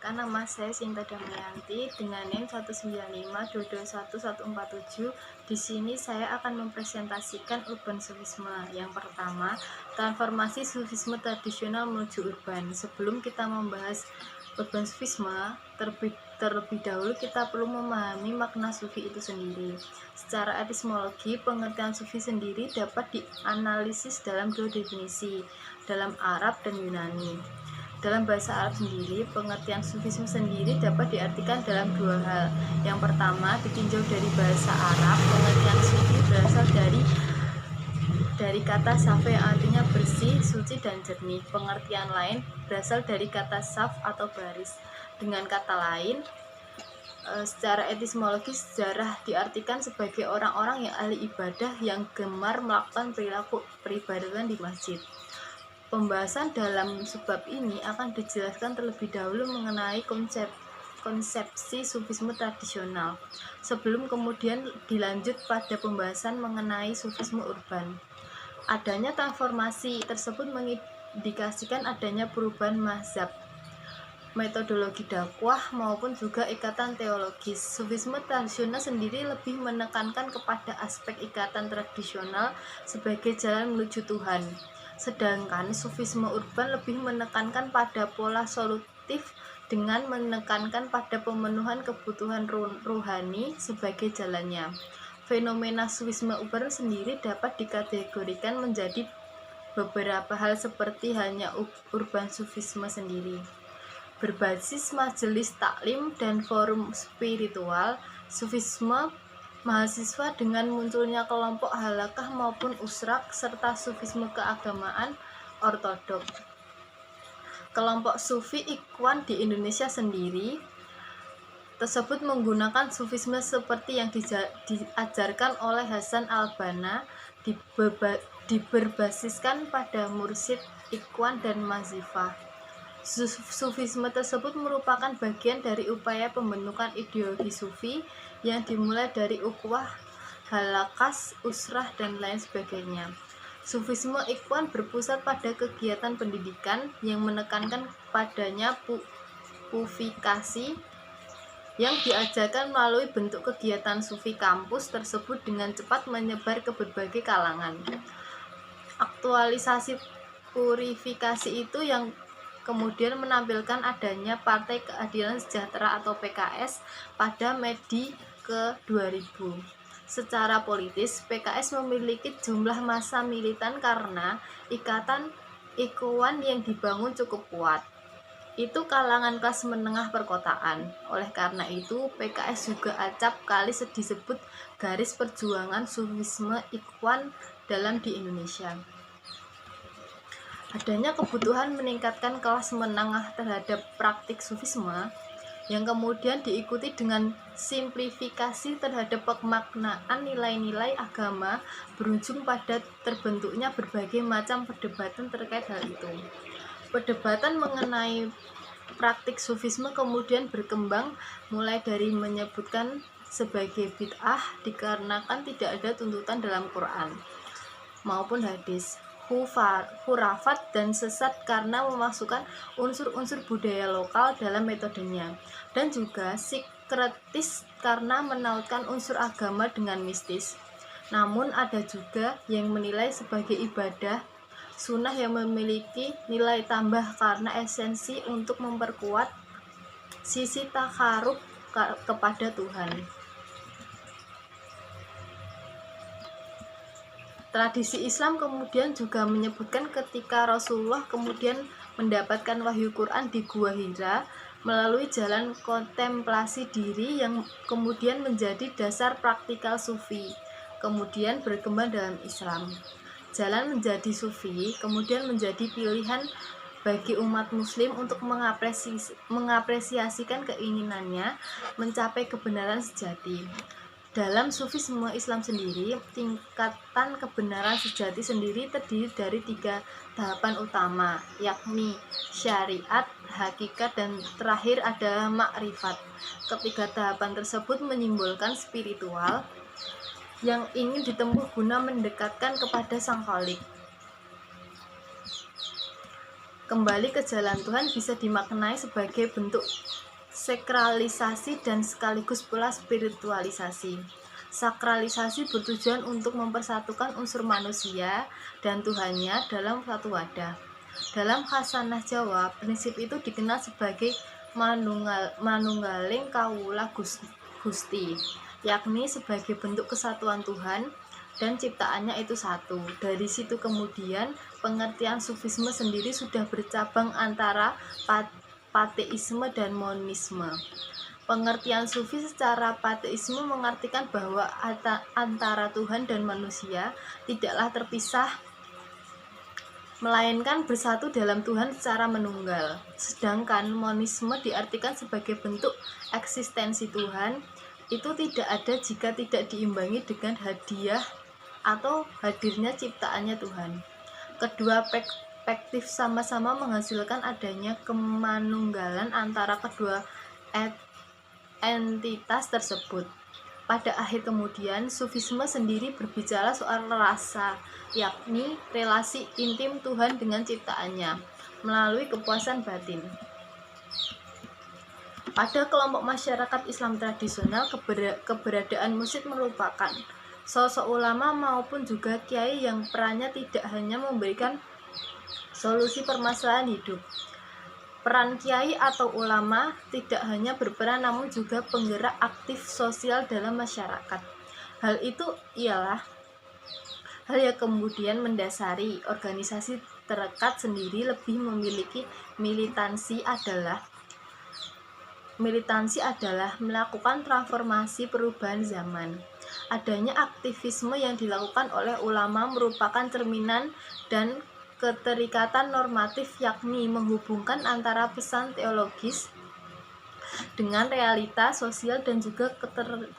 Perkenalkan, nama saya Sinta Damayanti dengan NIM 195221147. Di sini saya akan mempresentasikan urban sufisme. Yang pertama, transformasi sufisme tradisional menuju urban. Sebelum kita membahas urban sufisme, terlebih dahulu kita perlu memahami makna sufi itu sendiri. Secara etimologi, pengertian sufi sendiri dapat dianalisis dalam dua definisi, dalam Arab dan Yunani. Dalam bahasa Arab sendiri, pengertian sufisme sendiri dapat diartikan dalam dua hal. Yang pertama, ditinjau dari bahasa Arab, pengertian sufi berasal dari kata safa yang artinya bersih, suci, dan jernih. Pengertian lain berasal dari kata saf atau baris. Dengan kata lain, secara etimologi sejarah diartikan sebagai orang-orang yang ahli ibadah yang gemar melakukan perilaku peribadatan di masjid. Pembahasan dalam sebab ini akan dijelaskan terlebih dahulu mengenai konsepsi sufisme tradisional, sebelum kemudian dilanjut pada pembahasan mengenai sufisme urban. Adanya transformasi tersebut mengindikasikan adanya perubahan mazhab, metodologi dakwah maupun juga ikatan teologis. Sufisme tradisional sendiri lebih menekankan kepada aspek ikatan tradisional sebagai jalan menuju Tuhan. Sedangkan sufisme urban lebih menekankan pada pola solutif dengan menekankan pada pemenuhan kebutuhan rohani sebagai jalannya. Fenomena sufisme urban sendiri dapat dikategorikan menjadi beberapa hal seperti halnya urban sufisme sendiri. Berbasis majelis taklim dan forum spiritual, sufisme mahasiswa dengan munculnya kelompok halakah maupun usrak serta sufisme keagamaan ortodok. Kelompok sufi ikhwan di Indonesia sendiri tersebut menggunakan sufisme seperti yang diajarkan oleh Hasan al-Banna, diberbasiskan pada mursyid ikhwan dan mazifah. Sufisme tersebut merupakan bagian dari upaya pembentukan ideologi sufi yang dimulai dari ukhuwah, halakas, usrah, dan lain sebagainya. Sufisme ikhwan berpusat pada kegiatan pendidikan yang menekankan padanya pufifikasi yang diajarkan melalui bentuk kegiatan sufi kampus tersebut dengan cepat menyebar ke berbagai kalangan. Aktualisasi purifikasi itu yang kemudian menampilkan adanya Partai Keadilan Sejahtera atau PKS pada Mei ke-2000. Secara politis, PKS memiliki jumlah massa militan karena ikatan ikhwan yang dibangun cukup kuat. Itu kalangan kelas menengah perkotaan. Oleh karena itu, PKS juga acap kali disebut garis perjuangan sufisme ikhwan dalam di Indonesia. Adanya kebutuhan meningkatkan kelas menengah terhadap praktik sufisme yang kemudian diikuti dengan simplifikasi terhadap pemaknaan nilai-nilai agama berujung pada terbentuknya berbagai macam perdebatan terkait hal itu. Perdebatan mengenai praktik sufisme kemudian berkembang mulai dari menyebutkan sebagai bid'ah dikarenakan tidak ada tuntutan dalam Quran maupun hadis, khurafat dan sesat karena memasukkan unsur-unsur budaya lokal dalam metodenya, dan juga sinkretis karena menautkan unsur agama dengan mistis. Namun ada juga yang menilai sebagai ibadah sunnah yang memiliki nilai tambah karena esensi untuk memperkuat sisi takarub kepada Tuhan. Tradisi Islam kemudian juga menyebutkan ketika Rasulullah kemudian mendapatkan wahyu Quran di Gua Hira melalui jalan kontemplasi diri yang kemudian menjadi dasar praktikal sufi, kemudian berkembang dalam Islam. Jalan menjadi sufi kemudian menjadi pilihan bagi umat muslim untuk mengapresiasikan keinginannya mencapai kebenaran sejati. Dalam sufisme Islam sendiri, tingkatan kebenaran sejati sendiri terdiri dari 3 tahapan utama, yakni syariat, hakikat, dan terakhir adalah makrifat. Ketiga tahapan tersebut menyimbolkan spiritual yang ingin ditempuh guna mendekatkan kepada Sang Khalik. Kembali ke jalan Tuhan bisa dimaknai sebagai bentuk sakralisasi dan sekaligus pula spiritualisasi. Sakralisasi bertujuan untuk mempersatukan unsur manusia dan Tuhannya dalam satu wadah. Dalam khasanah Jawa, prinsip itu dikenal sebagai manunggaling kawula Gusti, yakni sebagai bentuk kesatuan Tuhan dan ciptaannya itu satu. Dari situ kemudian pengertian sufisme sendiri sudah bercabang antara pateisme dan monisme. Pengertian sufi secara pateisme mengartikan bahwa antara Tuhan dan manusia tidaklah terpisah, melainkan bersatu dalam Tuhan secara menunggal. Sedangkan monisme diartikan sebagai bentuk eksistensi Tuhan itu tidak ada jika tidak diimbangi dengan hadiah atau hadirnya ciptaannya Tuhan. Kedua perspektif sama-sama menghasilkan adanya kemanunggalan antara kedua entitas tersebut. Pada akhir kemudian, sufisme sendiri berbicara soal rasa, yakni relasi intim Tuhan dengan ciptaannya melalui kepuasan batin. Pada kelompok masyarakat Islam tradisional, keberadaan mursyid merupakan sosok ulama maupun juga kiai yang perannya tidak hanya memberikan solusi permasalahan hidup. Peran kiai atau ulama tidak hanya berperan namun juga penggerak aktif sosial dalam masyarakat. Hal itu ialah hal yang kemudian mendasari organisasi terdekat sendiri lebih memiliki militansi adalah melakukan transformasi perubahan zaman. Adanya aktivisme yang dilakukan oleh ulama merupakan cerminan dan keterikatan normatif, yakni menghubungkan antara pesan teologis dengan realita sosial dan juga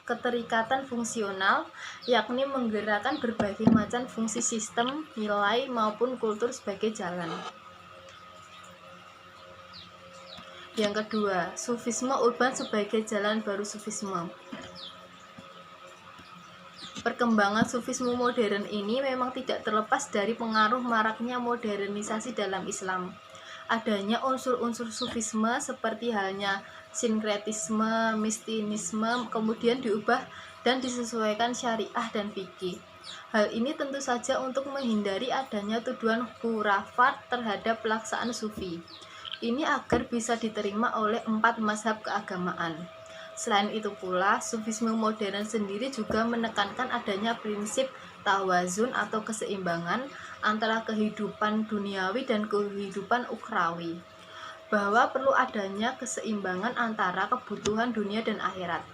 keterikatan fungsional, yakni menggerakkan berbagai macam fungsi sistem, nilai maupun kultur sebagai jalan. Yang kedua, sufisme urban sebagai jalan baru sufisme. Perkembangan sufisme modern ini memang tidak terlepas dari pengaruh maraknya modernisasi dalam Islam. Adanya unsur-unsur sufisme seperti halnya sinkretisme, mistisisme kemudian diubah dan disesuaikan syariah dan fikih. Hal ini tentu saja untuk menghindari adanya tuduhan khurafat terhadap pelaksanaan sufi. Ini agar bisa diterima oleh 4 mazhab keagamaan. Selain itu pula, sufisme modern sendiri juga menekankan adanya prinsip tawazun atau keseimbangan antara kehidupan duniawi dan kehidupan ukhrawi, bahwa perlu adanya keseimbangan antara kebutuhan dunia dan akhirat.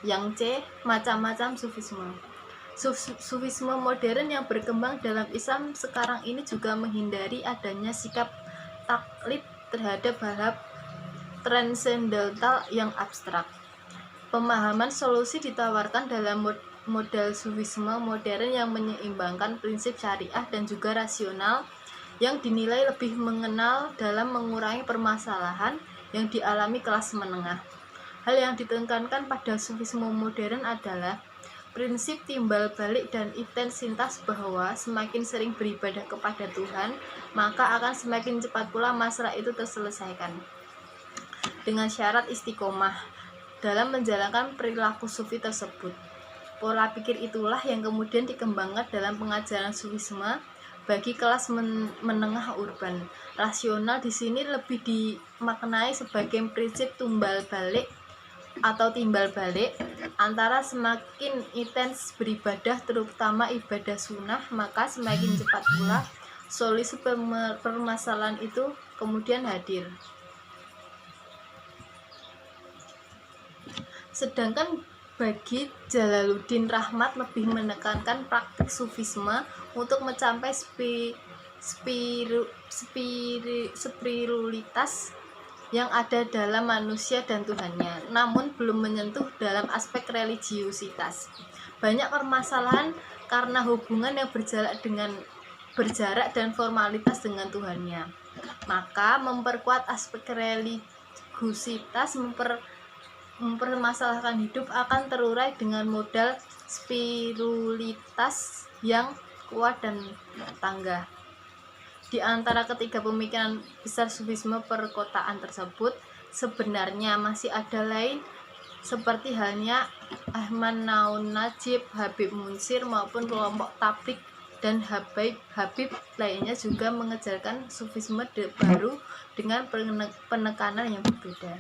Yang C, macam-macam sufisme. Sufisme modern yang berkembang dalam Islam sekarang ini juga menghindari adanya sikap taklid terhadap hal transendental yang abstrak. Pemahaman solusi ditawarkan dalam model sufisme modern yang menyeimbangkan prinsip syariah dan juga rasional yang dinilai lebih mengenal dalam mengurangi permasalahan yang dialami kelas menengah. Hal yang ditekankan pada sufisme modern adalah prinsip timbal balik dan intensitas, bahwa semakin sering beribadah kepada Tuhan, maka akan semakin cepat pula masalah itu terselesaikan. Dengan syarat istiqomah dalam menjalankan perilaku sufi tersebut. Pola pikir itulah yang kemudian dikembangkan dalam pengajaran sufisme bagi kelas menengah urban. Rasional di sini lebih dimaknai sebagai prinsip timbal balik antara semakin intens beribadah, terutama ibadah sunnah, maka semakin cepat pula solusi permasalahan itu kemudian hadir. Sedangkan bagi Jalaluddin Rahmat lebih menekankan praktik sufisme untuk mencapai spiritualitas yang ada dalam manusia dan Tuhannya, namun belum menyentuh dalam aspek religiusitas. Banyak permasalahan karena hubungan yang berjarak dan formalitas dengan Tuhannya. Maka memperkuat aspek religiusitas mempermasalahkan hidup akan terurai dengan modal spiritualitas yang kuat dan tangga. Di antara ketiga pemikiran besar sufisme perkotaan tersebut, sebenarnya masih ada lain, seperti halnya Ahmad Naun Najib, Habib Munsir maupun kelompok Tabligh dan Habib lainnya juga mengejarkan sufisme baru dengan penekanan yang berbeda.